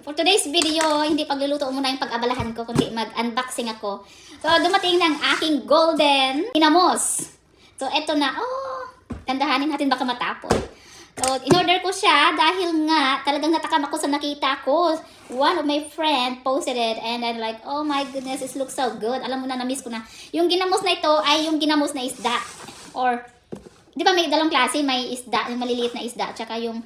For today's video, hindi pagluluto muna yung pag-abalahan ko, kundi mag-unboxing ako. So, dumating ng aking golden ginamos. So, eto na. Oh, tandahanin natin baka matapon. So, in-order ko siya dahil nga talagang natakam ako sa nakita ko. One of my friend posted it and I'm like, oh my goodness, it looks so good. Alam mo na, na-miss ko na. Yung ginamos na ito ay yung ginamos na isda. Or, di ba may dalawang klase? May isda, yung maliliit na isda. Tsaka yung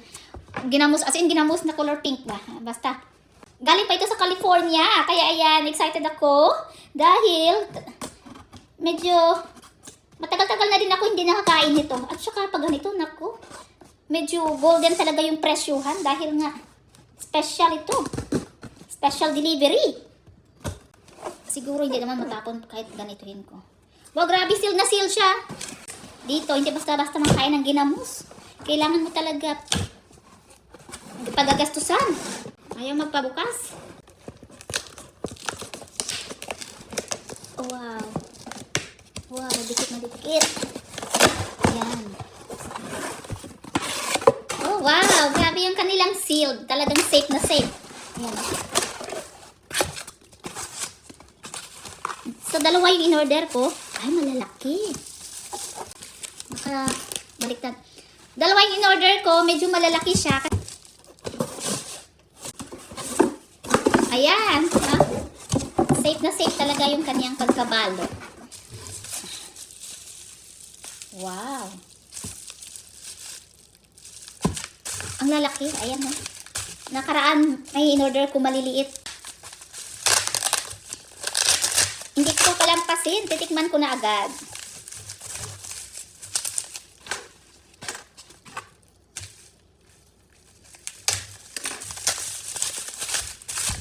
ginamos, as in ginamos na color pink ba? Basta. Galing pa ito sa California. Kaya ayan, excited ako. Dahil, medyo, matagal-tagal na din ako hindi nakakain nito. At saka pag ganito, naku, medyo golden talaga yung presyuhan. Dahil nga, special ito. Special delivery. Siguro hindi naman matapon kahit ganituhin ko. Wow, grabe, seal na seal siya. Dito, hindi basta-basta makain ng ginamos. Kailangan mo talaga pagagastusan. Ayaw magpabukas. Wow. Wow, dikit na dikit. Ayan. Oh, wow. Grabe yung kanilang sealed. Talagang safe na safe. Ayan. So, dalawa yung in-order ko. Ay, malalaki. Baliktad. Dalawa yung in-order ko, medyo malalaki siya. Ayan. Ha? Safe na safe talaga yung kanyang pagkabalo. Wow. Ang lalaki. Ayan na. Nakaraan, may in-order ko maliliit. Hindi ko palampasin. Titikman ko na agad.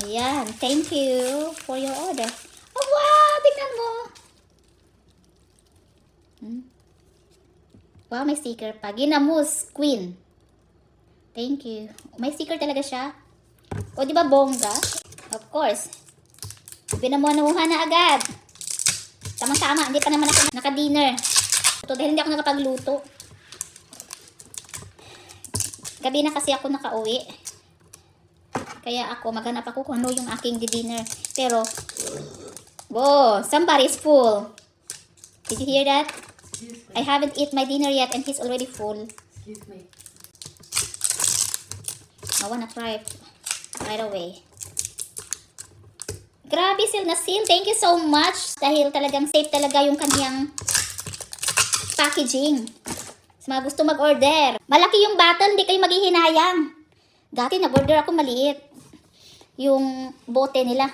Ayan, thank you for your order. Oh, wow! Tingnan mo! Wow, may sticker pa. Ginamos Queen. Thank you. May sticker talaga siya. O, di ba bongga? Of course. Pinamuanuhan na agad. Tama-tama, hindi pa naman ako naka-dinner. Ito, dahil hindi ako nakapagluto. Gabi na kasi ako nakauwi. Kaya ako, maghanap ako kung ano yung aking dinner. Pero, whoa, somebody's full. Did you hear that? I haven't eaten my dinner yet and he's already full. Excuse me. I wanna try it right away. Grabe, seal na seal. Thank you so much. Dahil talagang safe talaga yung kanyang packaging. Sa mga gusto mag-order. Malaki yung bottle, hindi kayo maghihinayang. Dati nag-order ako maliit. Yung bote nila.